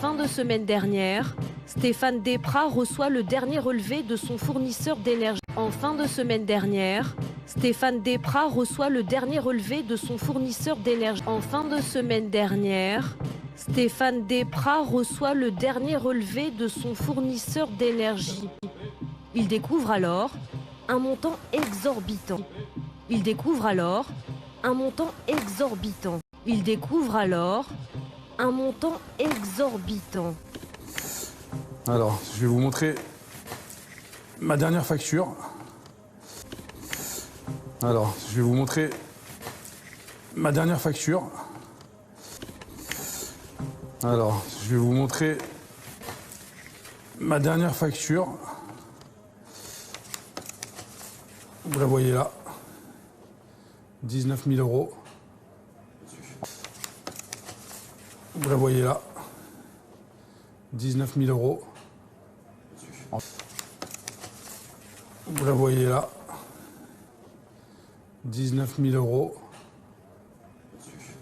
fin de semaine dernière, Stéphane Desprats reçoit le dernier relevé de son fournisseur d'énergie. En fin de semaine dernière, Stéphane Desprats reçoit le dernier relevé de son fournisseur d'énergie. En fin de semaine dernière, Stéphane Desprats reçoit le dernier relevé de son fournisseur d'énergie. Il découvre alors un montant exorbitant. Il découvre alors un montant exorbitant. Il découvre alors un montant exorbitant. Alors, je vais vous montrer ma dernière facture. Alors, je vais vous montrer ma dernière facture. Alors, je vais vous montrer ma dernière facture. Vous la voyez là. 19 000 euros. Vous la voyez là. 19 000 euros. Vous la voyez là. 19 000 euros.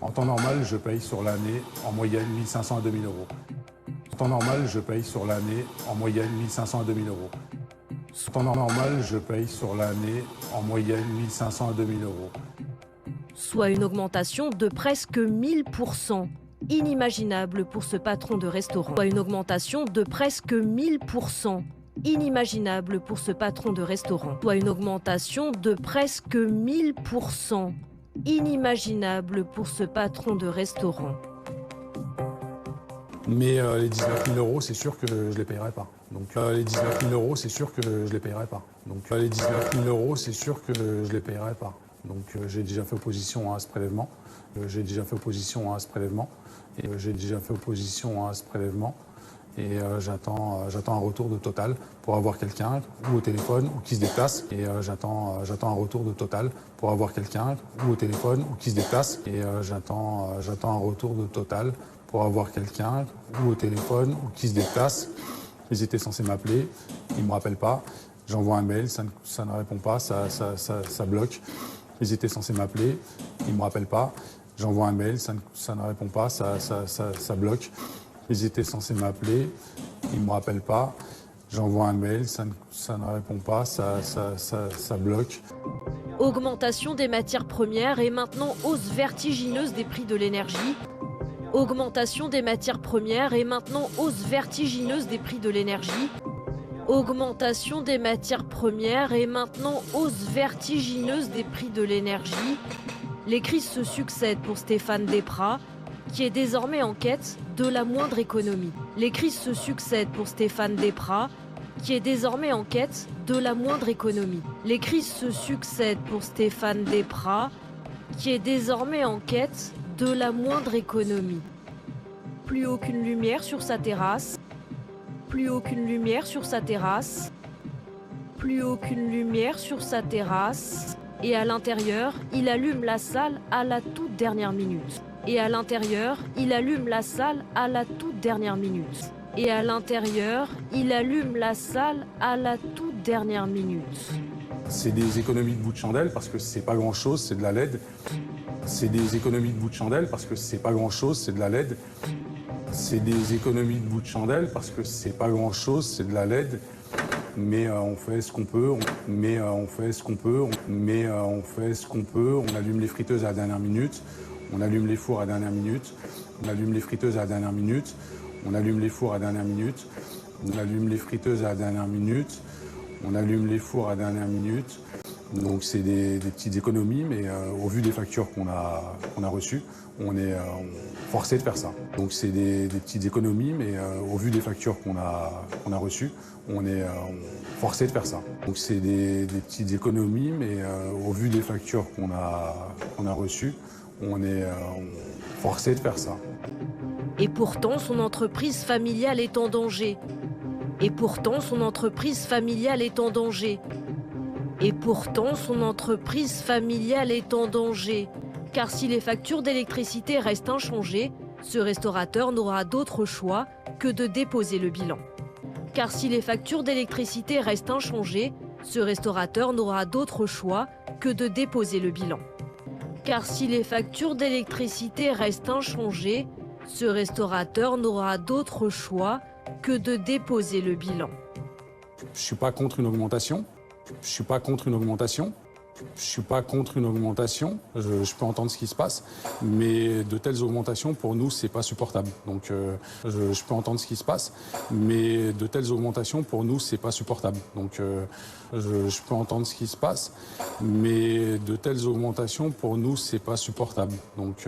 En temps normal, je paye sur l'année en moyenne 1 500 à 2 000 euros. En temps normal, je paye sur l'année en moyenne 1 500 à 2 000 euros. En temps normal, je paye sur l'année en moyenne 1 500 à 2 000 euros. Soit une augmentation de presque 1000%. Inimaginable pour ce patron de restaurant. Soit une augmentation de presque 1000%. Inimaginable pour ce patron de restaurant. Soit une augmentation de presque 1000%. Inimaginable pour ce patron de restaurant. Mais les 19 000 euros, c'est sûr que je ne les payerai pas. Donc les 19 000 euros, c'est sûr que je ne les payerai pas. Donc les 19 000 euros, c'est sûr que je ne les payerai pas. Donc j'ai déjà fait opposition à ce prélèvement. J'ai déjà fait opposition à ce prélèvement. Et j'ai déjà fait opposition à ce prélèvement. Et j'attends un retour de Total pour avoir quelqu'un ou au téléphone ou qui se déplace. Et j'attends un retour de Total pour avoir quelqu'un ou au téléphone ou qui se déplace. Et j'attends un retour de Total pour avoir quelqu'un ou au téléphone ou qui se déplace. Ils étaient censés m'appeler, ils ne me rappellent pas. J'envoie un mail, ça ne répond pas, ça bloque. Ils étaient censés m'appeler, ils ne me rappellent pas. J'envoie un mail, ça ne répond pas, ça bloque. Ils étaient censés m'appeler, ils ne me rappellent pas. J'envoie un mail, ça ne répond pas, ça bloque. Augmentation des matières premières et maintenant hausse vertigineuse des prix de l'énergie. Augmentation des matières premières et maintenant hausse vertigineuse des prix de l'énergie. Augmentation des matières premières et maintenant hausse vertigineuse des prix de l'énergie. Les crises se succèdent pour Stéphane Desprats, qui est désormais en quête de la moindre économie. Les crises se succèdent pour Stéphane Desprats, qui est désormais en quête de la moindre économie. Les crises se succèdent pour Stéphane Desprats, qui est désormais en quête de la moindre économie. Plus aucune lumière sur sa terrasse. Plus aucune lumière sur sa terrasse. Plus aucune lumière sur sa terrasse. Et à l'intérieur, il allume la salle à la toute dernière minute. Et à l'intérieur, il allume la salle à la toute dernière minute. Et à l'intérieur, il allume la salle à la toute dernière minute. C'est des économies de bout de chandelle parce que c'est pas grand-chose, c'est de la LED. C'est des économies de bout de chandelle parce que c'est pas grand-chose, c'est de la LED. C'est des économies de bout de chandelle parce que c'est pas grand-chose, c'est de la LED. Mais on fait ce qu'on peut, on fait ce qu'on peut, on allume les friteuses à la dernière minute, on allume les fours à la dernière minute, on allume les friteuses à la dernière minute, on allume les fours à la dernière minute, on allume les friteuses à la dernière minute, on allume les fours à la dernière minute. Donc c'est des petites économies, mais au vu des factures qu'on a reçues, on est forcé de faire ça. Donc c'est des petites économies, mais au vu des factures qu'on a reçues, on est forcé de faire ça. Donc c'est des petites économies, mais au vu des factures qu'on a reçues, on est forcé de faire ça. Et pourtant, son entreprise familiale est en danger. Et pourtant, son entreprise familiale est en danger. Et pourtant, son entreprise familiale est en danger. Car si les factures d'électricité restent inchangées, ce restaurateur n'aura d'autre choix que de déposer le bilan. Car si les factures d'électricité restent inchangées, ce restaurateur n'aura d'autre choix que de déposer le bilan. Car si les factures d'électricité restent inchangées, Ce restaurateur n'aura d'autre choix que de déposer le bilan. Je ne suis pas contre une augmentation. Je suis pas contre une augmentation. Je suis pas contre une augmentation. Je peux entendre ce qui se passe, mais de telles augmentations pour nous c'est pas supportable. Donc je peux entendre ce qui se passe, mais de telles augmentations pour nous c'est pas supportable. Donc je peux entendre ce qui se passe, mais de telles augmentations pour nous c'est pas supportable. Donc